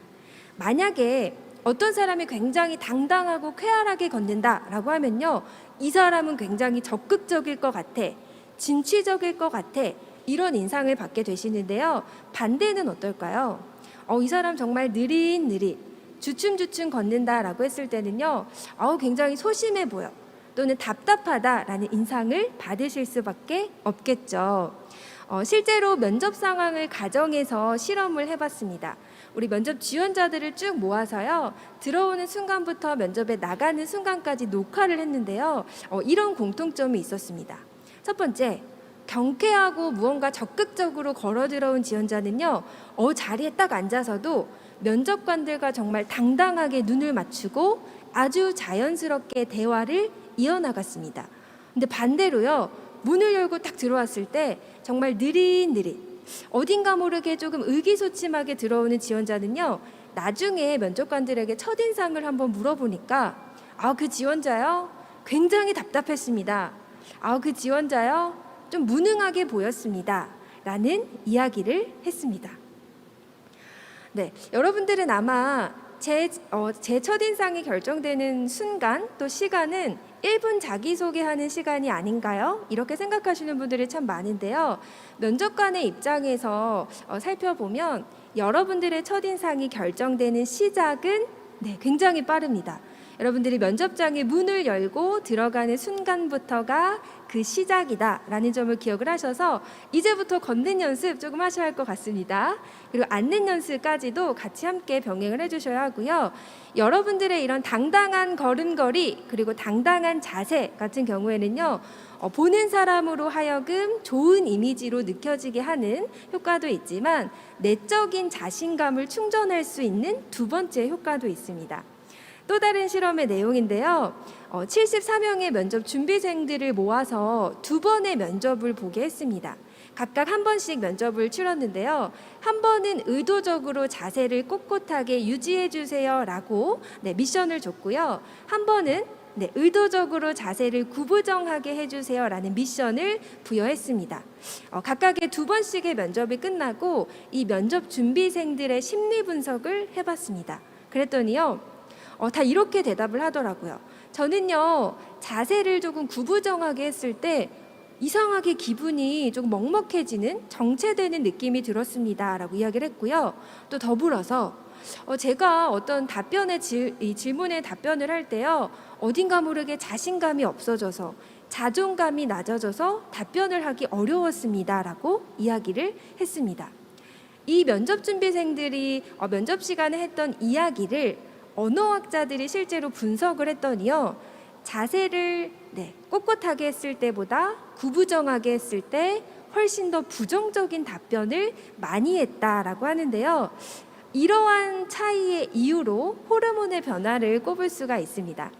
만약에 어떤 사람이 굉장히 당당하고 쾌활하게 걷는다라고 하면요. 이 사람은 굉장히 적극적일 것 같아, 진취적일 것 같아, 이런 인상을 받게 되시는데요. 반대는 어떨까요? 이 사람 정말 느릿느릿, 주춤주춤 걷는다라고 했을 때는요. 굉장히 소심해 보여, 또는 답답하다라는 인상을 받으실 수밖에 없겠죠. 실제로 면접 상황을 가정에서 실험을 해봤습니다. 우리 면접 지원자들을 쭉 모아서요. 들어오는 순간부터 면접에 나가는 순간까지 녹화를 했는데요. 이런 공통점이 있었습니다. 첫 번째, 경쾌하고 무언가 적극적으로 걸어 들어온 지원자는요. 자리에 딱 앉아서도 면접관들과 정말 당당하게 눈을 맞추고 아주 자연스럽게 대화를 이어나갔습니다. 근데 반대로요. 문을 열고 딱 들어왔을 때 정말 느릿느릿, 어딘가 모르게 조금 의기소침하게 들어오는 지원자는요. 나중에 면접관들에게 첫인상을 한번 물어보니까 그 지원자요? 굉장히 답답했습니다. 그 지원자요? 좀 무능하게 보였습니다. 라는 이야기를 했습니다. 네, 여러분들은 아마 제 첫인상이 결정되는 순간 또 시간은 1분 자기소개하는 시간이 아닌가요? 이렇게 생각하시는 분들이 참 많은데요. 면접관의 입장에서 살펴보면 여러분들의 첫인상이 결정되는 시작은 굉장히 빠릅니다. 여러분들이 면접장의 문을 열고 들어가는 순간부터가 그 시작이다라는 점을 기억을 하셔서 이제부터 걷는 연습 조금 하셔야 할 것 같습니다. 그리고 앉는 연습까지도 같이 함께 병행을 해주셔야 하고요. 여러분들의 이런 당당한 걸음걸이 그리고 당당한 자세 같은 경우에는요. 보는 사람으로 하여금 좋은 이미지로 느껴지게 하는 효과도 있지만 내적인 자신감을 충전할 수 있는 두 번째 효과도 있습니다. 또 다른 실험의 내용인데요. 74명의 면접 준비생들을 모아서 2번의 면접을 보게 했습니다. 각각 한 번씩 면접을 치렀는데요. 한 번은 의도적으로 자세를 꼿꼿하게 유지해 주세요라고 미션을 줬고요. 한 번은 의도적으로 자세를 구부정하게 해주세요라는 미션을 부여했습니다. 각각의 2번씩의 면접이 끝나고 이 면접 준비생들의 심리 분석을 해봤습니다. 그랬더니요. 다 이렇게 대답을 하더라고요. 저는요, 자세를 조금 구부정하게 했을 때 이상하게 기분이 조금 먹먹해지는, 정체되는 느낌이 들었습니다. 라고 이야기를 했고요. 또 더불어서 제가 어떤 이 질문에 답변을 할 때요, 어딘가 모르게 자신감이 없어져서 자존감이 낮아져서 답변을 하기 어려웠습니다. 라고 이야기를 했습니다. 이 면접 준비생들이 면접 시간에 했던 이야기를 언어학자들이 실제로 분석을 했더니요. 자세를 꼿꼿하게 했을 때보다 구부정하게 했을 때 훨씬 더 부정적인 답변을 많이 했다라고 하는데요. 이러한 차이의 이유로 호르몬의 변화를 꼽을 수가 있습니다.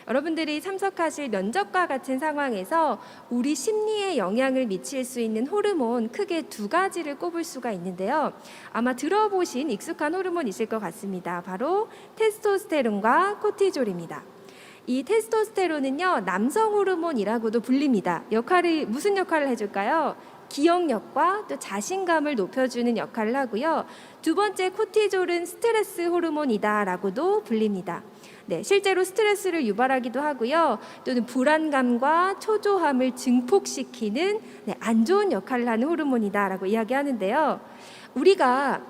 여러분들이 참석하실 면접과 같은 상황에서 우리 심리에 영향을 미칠 수 있는 호르몬 크게 2가지를 꼽을 수가 있는데요. 아마 들어보신 익숙한 호르몬이실 것 같습니다. 바로 테스토스테론과 코티졸입니다. 이 테스토스테론은요, 남성 호르몬이라고도 불립니다. 무슨 역할을 해줄까요? 기억력과 또 자신감을 높여주는 역할을 하고요. 2번째 코티졸은 스트레스 호르몬이다라고도 불립니다. 실제로 스트레스를 유발하기도 하고요. 또는 불안감과 초조함을 증폭시키는 안 좋은 역할을 하는 호르몬이다라고 이야기하는데요. 우리가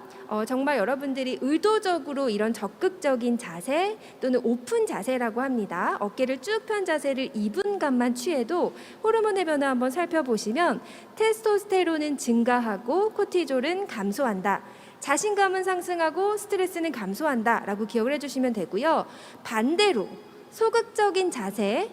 정말 여러분들이 의도적으로 이런 적극적인 자세 또는 오픈 자세라고 합니다. 어깨를 쭉 편 자세를 2분간만 취해도 호르몬의 변화 한번 살펴보시면 테스토스테론은 증가하고 코티졸은 감소한다. 자신감은 상승하고 스트레스는 감소한다 라고 기억을 해주시면 되고요. 반대로 소극적인 자세,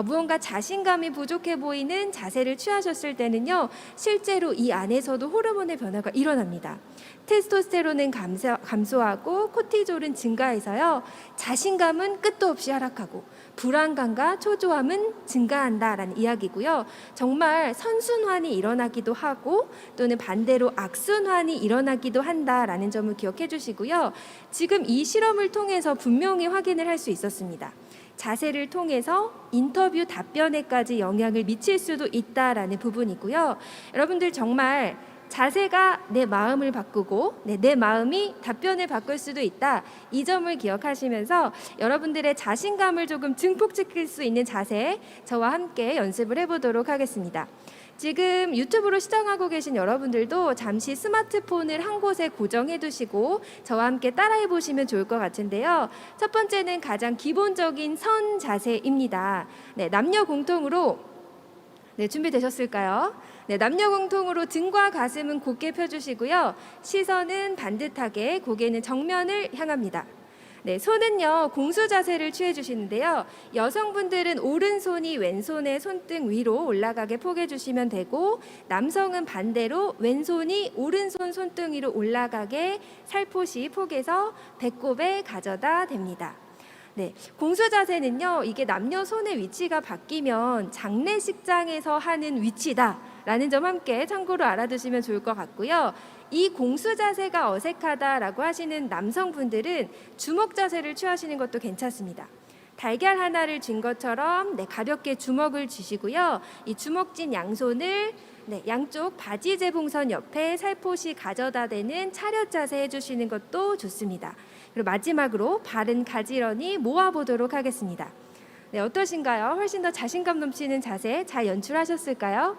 무언가 자신감이 부족해 보이는 자세를 취하셨을 때는요, 실제로 이 안에서도 호르몬의 변화가 일어납니다. 테스토스테론은 감소하고 코티졸은 증가해서요, 자신감은 끝도 없이 하락하고 불안감과 초조함은 증가한다라는 이야기고요. 정말 선순환이 일어나기도 하고 또는 반대로 악순환이 일어나기도 한다라는 점을 기억해 주시고요. 지금 이 실험을 통해서 분명히 확인을 할 수 있었습니다. 자세를 통해서 인터뷰 답변에까지 영향을 미칠 수도 있다라는 부분이고요. 여러분들 정말 자세가 내 마음을 바꾸고 내 마음이 답변을 바꿀 수도 있다. 이 점을 기억하시면서 여러분들의 자신감을 조금 증폭시킬 수 있는 자세 저와 함께 연습을 해보도록 하겠습니다. 지금 유튜브로 시청하고 계신 여러분들도 잠시 스마트폰을 한 곳에 고정해 두시고 저와 함께 따라해 보시면 좋을 것 같은데요. 첫 번째는 가장 기본적인 선 자세입니다. 남녀 공통으로 준비되셨을까요? 남녀 공통으로 등과 가슴은 곧게 펴주시고요. 시선은 반듯하게, 고개는 정면을 향합니다. 손은요 공수 자세를 취해 주시는데요. 여성분들은 오른손이 왼손의 손등 위로 올라가게 포개 주시면 되고, 남성은 반대로 왼손이 오른손 손등 위로 올라가게 살포시 포개서 배꼽에 가져다 댑니다. 공수 자세는요, 이게 남녀 손의 위치가 바뀌면 장례식장에서 하는 위치다라는 점 함께 참고로 알아두시면 좋을 것 같고요. 이 공수 자세가 어색하다라고 하시는 남성분들은 주먹 자세를 취하시는 것도 괜찮습니다. 달걀 하나를 쥔 것처럼 가볍게 주먹을 쥐시고요. 이 주먹진 양손을 양쪽 바지 재봉선 옆에 살포시 가져다 대는 차렷 자세 해주시는 것도 좋습니다. 그리고 마지막으로 발은 가지런히 모아보도록 하겠습니다. 어떠신가요? 훨씬 더 자신감 넘치는 자세 잘 연출하셨을까요?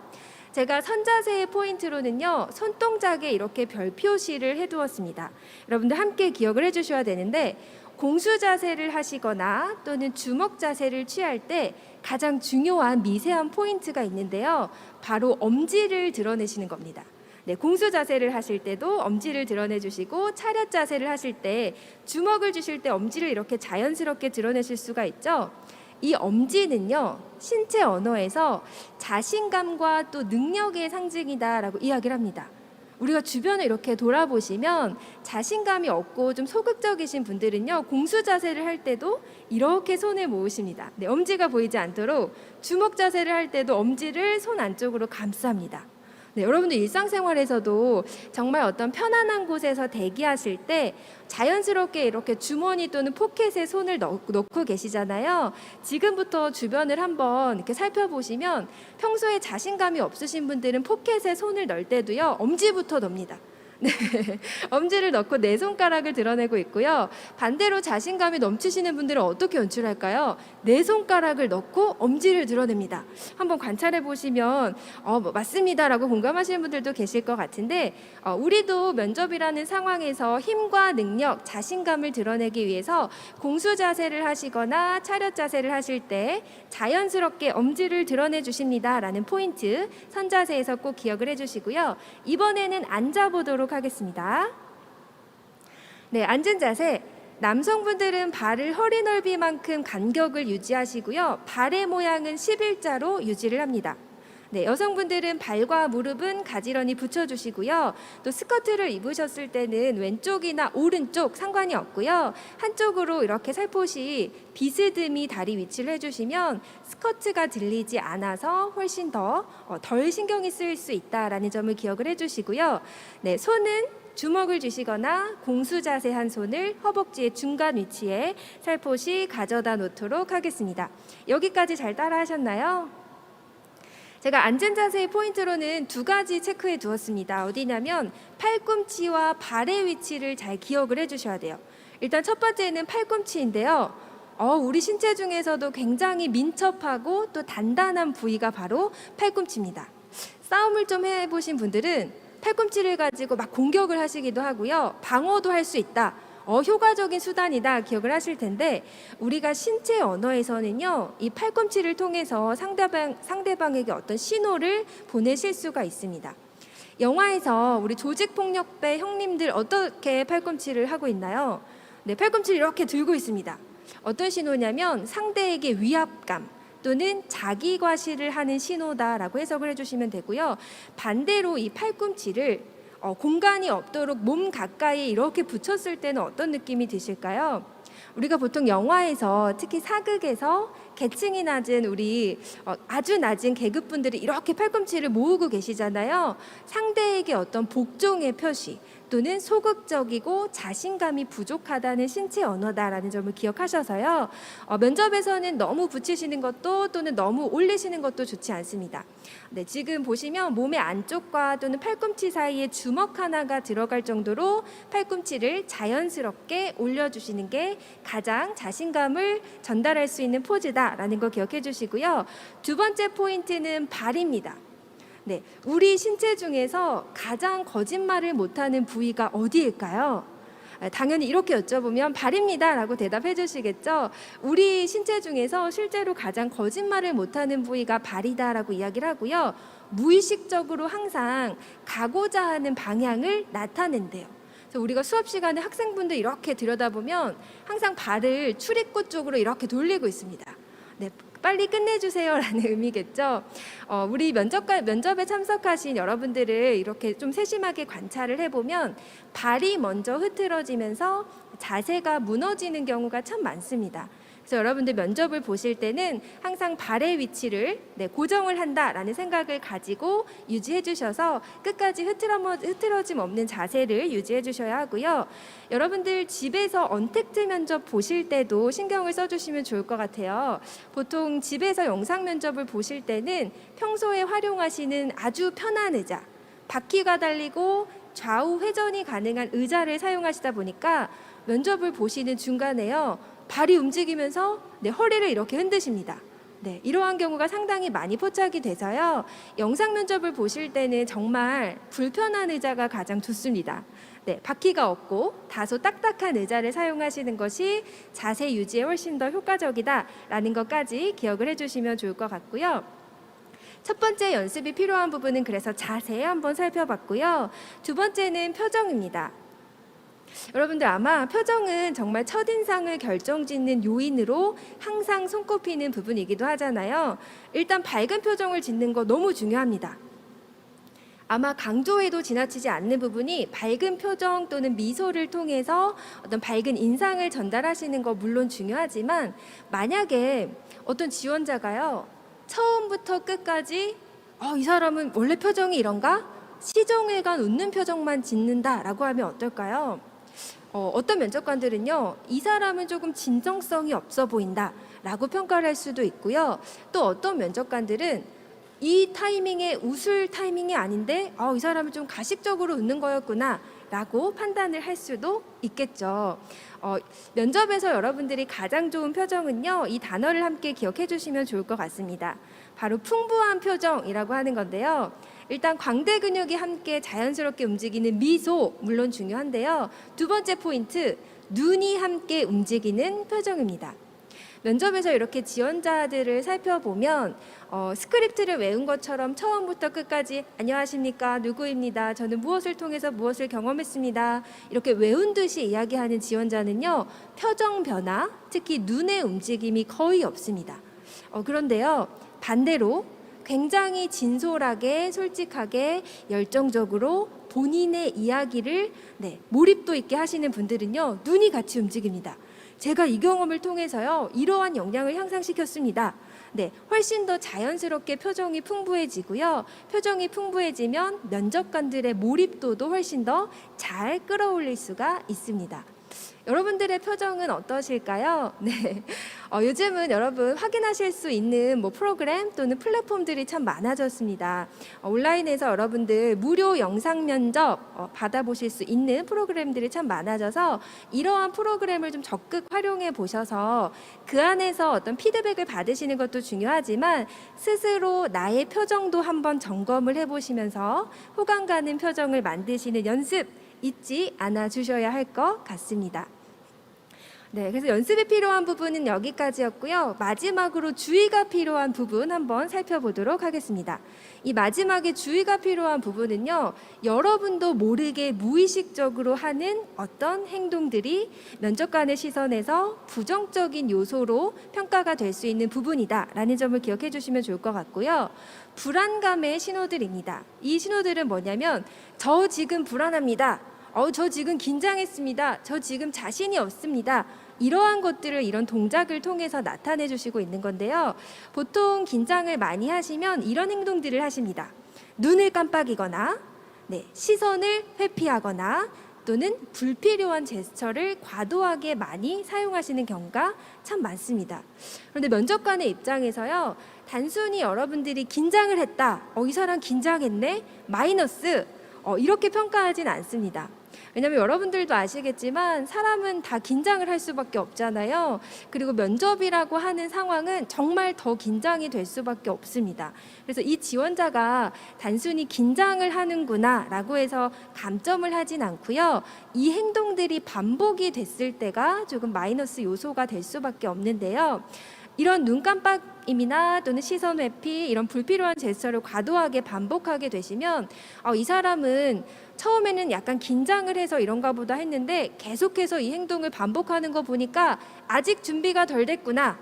제가 선자세의 포인트로는요, 손동작에 이렇게 별 표시를 해두었습니다. 여러분들 함께 기억을 해주셔야 되는데, 공수 자세를 하시거나 또는 주먹 자세를 취할 때 가장 중요한 미세한 포인트가 있는데요, 바로 엄지를 드러내시는 겁니다. 공수 자세를 하실 때도 엄지를 드러내주시고, 차렷 자세를 하실 때 주먹을 쥐실 때 엄지를 이렇게 자연스럽게 드러내실 수가 있죠. 이 엄지는요, 신체 언어에서 자신감과 또 능력의 상징이다라고 이야기를 합니다. 우리가 주변을 이렇게 돌아보시면 자신감이 없고 좀 소극적이신 분들은요, 공수 자세를 할 때도 이렇게 손을 모으십니다. 엄지가 보이지 않도록 주먹 자세를 할 때도 엄지를 손 안쪽으로 감쌉니다. 여러분들 일상생활에서도 정말 어떤 편안한 곳에서 대기하실 때 자연스럽게 이렇게 주머니 또는 포켓에 손을 넣고 계시잖아요. 지금부터 주변을 한번 이렇게 살펴보시면 평소에 자신감이 없으신 분들은 포켓에 손을 넣을 때도요, 엄지부터 넣습니다. 엄지를 넣고 네 손가락을 드러내고 있고요. 반대로 자신감이 넘치시는 분들은 어떻게 연출할까요? 네 손가락을 넣고 엄지를 드러냅니다. 한번 관찰해 보시면 맞습니다라고 공감하시는 분들도 계실 것 같은데, 우리도 면접이라는 상황에서 힘과 능력, 자신감을 드러내기 위해서 공수 자세를 하시거나 차렷 자세를 하실 때 자연스럽게 엄지를 드러내 주십니다라는 포인트 선자세에서 꼭 기억을 해주시고요. 이번에는 앉아보도록 하겠습니다. 앉은 자세. 남성분들은 발을 허리 넓이만큼 간격을 유지하시고요. 발의 모양은 11자로 유지를 합니다. 여성분들은 발과 무릎은 가지런히 붙여주시고요. 또 스커트를 입으셨을 때는 왼쪽이나 오른쪽 상관이 없고요. 한쪽으로 이렇게 살포시 비스듬히 다리 위치를 해주시면 스커트가 들리지 않아서 훨씬 덜 신경이 쓰일 수 있다라는 점을 기억을 해주시고요. 손은 주먹을 쥐시거나 공수 자세 한 손을 허벅지의 중간 위치에 살포시 가져다 놓도록 하겠습니다. 여기까지 잘 따라 하셨나요? 제가 앉은 자세의 포인트로는 두 가지 체크해 두었습니다. 어디냐면 팔꿈치와 발의 위치를 잘 기억을 해주셔야 돼요. 일단 첫 번째는 팔꿈치인데요. 우리 신체 중에서도 굉장히 민첩하고 또 단단한 부위가 바로 팔꿈치입니다. 싸움을 좀 해보신 분들은 팔꿈치를 가지고 막 공격을 하시기도 하고요. 방어도 할 수 있다. 효과적인 수단이다 기억을 하실 텐데, 우리가 신체 언어에서는요, 이 팔꿈치를 통해서 상대방에게 어떤 신호를 보내실 수가 있습니다. 영화에서 우리 조직폭력배 형님들 어떻게 팔꿈치를 하고 있나요? 팔꿈치를 이렇게 들고 있습니다. 어떤 신호냐면 상대에게 위압감 또는 자기 과시를 하는 신호다라고 해석을 해주시면 되고요. 반대로 이 팔꿈치를 공간이 없도록 몸 가까이 이렇게 붙였을 때는 어떤 느낌이 드실까요? 우리가 보통 영화에서 특히 사극에서 계층이 낮은 우리 아주 낮은 계급분들이 이렇게 팔꿈치를 모으고 계시잖아요. 상대에게 어떤 복종의 표시 또는 소극적이고 자신감이 부족하다는 신체 언어다라는 점을 기억하셔서요. 면접에서는 너무 붙이시는 것도 또는 너무 올리시는 것도 좋지 않습니다. 네, 지금 보시면 몸의 안쪽과 또는 팔꿈치 사이에 주먹 하나가 들어갈 정도로 팔꿈치를 자연스럽게 올려주시는 게 가장 자신감을 전달할 수 있는 포즈다라는 거 기억해 주시고요. 두 번째 포인트는 발입니다. 네, 우리 신체 중에서 가장 거짓말을 못하는 부위가 어디일까요? 당연히 이렇게 여쭤보면 발입니다라고 대답해 주시겠죠. 우리 신체 중에서 실제로 가장 거짓말을 못하는 부위가 발이다라고 이야기를 하고요. 무의식적으로 항상 가고자 하는 방향을 나타낸대요. 그래서 우리가 수업 시간에 학생분들 이렇게 들여다보면 항상 발을 출입구 쪽으로 이렇게 돌리고 있습니다. 네, 빨리 끝내주세요라는 의미겠죠. 우리 면접에 참석하신 여러분들을 이렇게 좀 세심하게 관찰을 해보면 발이 먼저 흐트러지면서 자세가 무너지는 경우가 참 많습니다. 그래서 여러분들 면접을 보실 때는 항상 발의 위치를 고정을 한다라는 생각을 가지고 유지해 주셔서 끝까지 흐트러짐 없는 자세를 유지해 주셔야 하고요. 여러분들 집에서 언택트 면접 보실 때도 신경을 써주시면 좋을 것 같아요. 보통 집에서 영상 면접을 보실 때는 평소에 활용하시는 아주 편한 의자, 바퀴가 달리고 좌우 회전이 가능한 의자를 사용하시다 보니까 면접을 보시는 중간에요. 발이 움직이면서 허리를 이렇게 흔드십니다. 네, 이러한 경우가 상당히 많이 포착이 돼서요. 영상 면접을 보실 때는 정말 불편한 의자가 가장 좋습니다. 네, 바퀴가 없고 다소 딱딱한 의자를 사용하시는 것이 자세 유지에 훨씬 더 효과적이다라는 것까지 기억을 해주시면 좋을 것 같고요. 첫 번째 연습이 필요한 부분은 그래서 자세 한번 살펴봤고요. 두 번째는 표정입니다. 여러분들 아마 표정은 정말 첫인상을 결정짓는 요인으로 항상 손꼽히는 부분이기도 하잖아요. 일단 밝은 표정을 짓는 거 너무 중요합니다. 아마 강조해도 지나치지 않는 부분이 밝은 표정 또는 미소를 통해서 어떤 밝은 인상을 전달하시는 거 물론 중요하지만 만약에 어떤 지원자가요 처음부터 끝까지 이 사람은 원래 표정이 이런가? 시종일관 웃는 표정만 짓는다라고 하면 어떨까요? 어떤 면접관들은요, 이 사람은 조금 진정성이 없어 보인다라고 평가를 할 수도 있고요. 또 어떤 면접관들은 이 타이밍에 웃을 타이밍이 아닌데, 이 사람은 좀 가식적으로 웃는 거였구나라고 판단을 할 수도 있겠죠. 면접에서 여러분들이 가장 좋은 표정은요, 이 단어를 함께 기억해 주시면 좋을 것 같습니다. 바로 풍부한 표정이라고 하는 건데요. 일단 광대 근육이 함께 자연스럽게 움직이는 미소 물론 중요한데요. 두 번째 포인트, 눈이 함께 움직이는 표정입니다. 면접에서 이렇게 지원자들을 살펴보면 스크립트를 외운 것처럼 처음부터 끝까지 안녕하십니까, 누구입니다, 저는 무엇을 통해서 무엇을 경험했습니다, 이렇게 외운 듯이 이야기하는 지원자는요, 표정 변화, 특히 눈의 움직임이 거의 없습니다. 그런데요, 반대로 굉장히 진솔하게, 솔직하게, 열정적으로 본인의 이야기를 몰입도 있게 하시는 분들은요, 눈이 같이 움직입니다. 제가 이 경험을 통해서요, 이러한 역량을 향상시켰습니다. 훨씬 더 자연스럽게 표정이 풍부해지고요. 표정이 풍부해지면 면접관들의 몰입도도 훨씬 더 잘 끌어올릴 수가 있습니다. 여러분들의 표정은 어떠실까요? 네, 요즘은 여러분 확인하실 수 있는 프로그램 또는 플랫폼들이 참 많아졌습니다. 온라인에서 여러분들 무료 영상 면접 받아보실 수 있는 프로그램들이 참 많아져서 이러한 프로그램을 좀 적극 활용해 보셔서 그 안에서 어떤 피드백을 받으시는 것도 중요하지만 스스로 나의 표정도 한번 점검을 해보시면서 호감 가는 표정을 만드시는 연습 잊지 않아 주셔야 할 것 같습니다. 그래서 연습이 필요한 부분은 여기까지였고요. 마지막으로 주의가 필요한 부분 한번 살펴보도록 하겠습니다. 이 마지막에 주의가 필요한 부분은요, 여러분도 모르게 무의식적으로 하는 어떤 행동들이 면접관의 시선에서 부정적인 요소로 평가가 될 수 있는 부분이다라는 점을 기억해 주시면 좋을 것 같고요. 불안감의 신호들입니다. 이 신호들은 뭐냐면, 저 지금 불안합니다. 저 지금 긴장했습니다. 저 지금 자신이 없습니다. 이러한 것들을 이런 동작을 통해서 나타내 주시고 있는 건데요. 보통 긴장을 많이 하시면 이런 행동들을 하십니다. 눈을 깜빡이거나 시선을 회피하거나 또는 불필요한 제스처를 과도하게 많이 사용하시는 경우가 참 많습니다. 그런데 면접관의 입장에서요, 단순히 여러분들이 긴장을 했다, 이 사람 긴장했네, 마이너스, 이렇게 평가하진 않습니다. 왜냐하면 여러분들도 아시겠지만 사람은 다 긴장을 할 수밖에 없잖아요. 그리고 면접이라고 하는 상황은 정말 더 긴장이 될 수밖에 없습니다. 그래서 이 지원자가 단순히 긴장을 하는구나 라고 해서 감점을 하진 않고요. 이 행동들이 반복이 됐을 때가 조금 마이너스 요소가 될 수밖에 없는데요. 이런 눈 깜빡임이나 또는 시선 회피, 이런 불필요한 제스처를 과도하게 반복하게 되시면 이 사람은 처음에는 약간 긴장을 해서 이런가 보다 했는데 계속해서 이 행동을 반복하는 거 보니까 아직 준비가 덜 됐구나.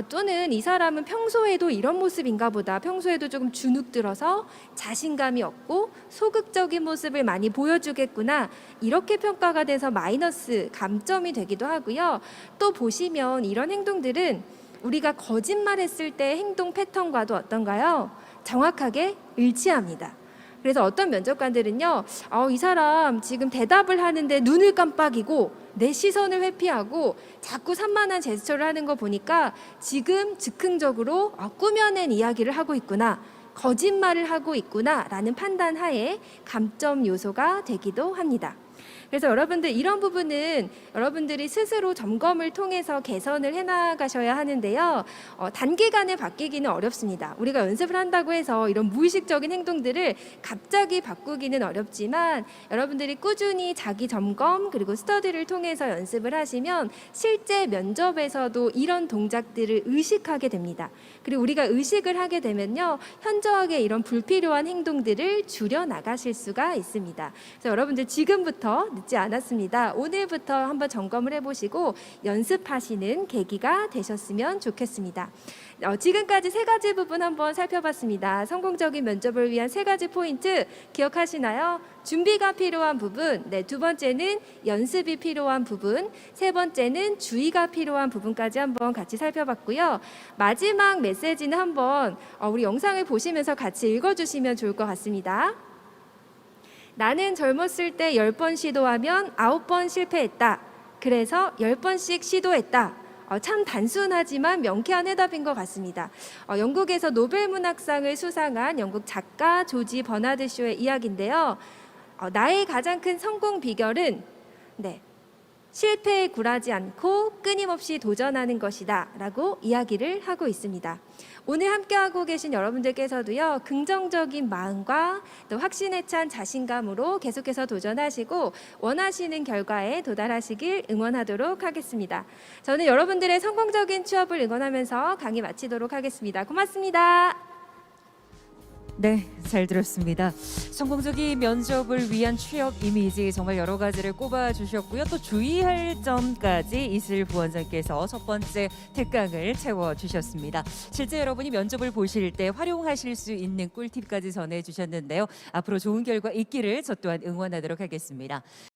또는 이 사람은 평소에도 이런 모습인가 보다. 평소에도 조금 주눅 들어서 자신감이 없고 소극적인 모습을 많이 보여주겠구나. 이렇게 평가가 돼서 마이너스 감점이 되기도 하고요. 또 보시면 이런 행동들은 우리가 거짓말했을 때 행동 패턴과도 어떤가요? 정확하게 일치합니다. 그래서 어떤 면접관들은요, 이 사람 지금 대답을 하는데 눈을 깜빡이고 내 시선을 회피하고 자꾸 산만한 제스처를 하는 거 보니까 지금 즉흥적으로 꾸며낸 이야기를 하고 있구나, 거짓말을 하고 있구나 라는 판단하에 감점 요소가 되기도 합니다. 그래서 여러분들 이런 부분은 여러분들이 스스로 점검을 통해서 개선을 해나가셔야 하는데요. 단기간에 바뀌기는 어렵습니다. 우리가 연습을 한다고 해서 이런 무의식적인 행동들을 갑자기 바꾸기는 어렵지만 여러분들이 꾸준히 자기 점검 그리고 스터디를 통해서 연습을 하시면 실제 면접에서도 이런 동작들을 의식하게 됩니다. 그리고 우리가 의식을 하게 되면요, 현저하게 이런 불필요한 행동들을 줄여 나가실 수가 있습니다. 그래서 여러분들 지금부터 늦지 않았습니다. 오늘부터 한번 점검을 해보시고 연습하시는 계기가 되셨으면 좋겠습니다. 지금까지 세 가지 부분 한번 살펴봤습니다. 성공적인 면접을 위한 세 가지 포인트 기억하시나요? 준비가 필요한 부분, 두 번째는 연습이 필요한 부분, 세 번째는 주의가 필요한 부분까지 한번 같이 살펴봤고요. 마지막 메시지는 한번 우리 영상을 보시면서 같이 읽어주시면 좋을 것 같습니다. 나는 젊었을 때 10번 시도하면 9번 실패했다. 그래서 10번씩 시도했다. 참 단순하지만 명쾌한 해답인 것 같습니다. 영국에서 노벨문학상을 수상한 영국 작가 조지 버나드 쇼의 이야기인데요. 나의 가장 큰 성공 비결은 실패에 굴하지 않고 끊임없이 도전하는 것이다 라고 이야기를 하고 있습니다. 오늘 함께하고 계신 여러분들께서도요, 긍정적인 마음과 또 확신에 찬 자신감으로 계속해서 도전하시고 원하시는 결과에 도달하시길 응원하도록 하겠습니다. 저는 여러분들의 성공적인 취업을 응원하면서 강의 마치도록 하겠습니다. 고맙습니다. 네, 잘 들었습니다. 성공적인 면접을 위한 취업 이미지 정말 여러 가지를 꼽아 주셨고요. 또 주의할 점까지 이슬 부원장께서 첫 번째 특강을 채워 주셨습니다. 실제 여러분이 면접을 보실 때 활용하실 수 있는 꿀팁까지 전해 주셨는데요. 앞으로 좋은 결과 있기를 저 또한 응원하도록 하겠습니다.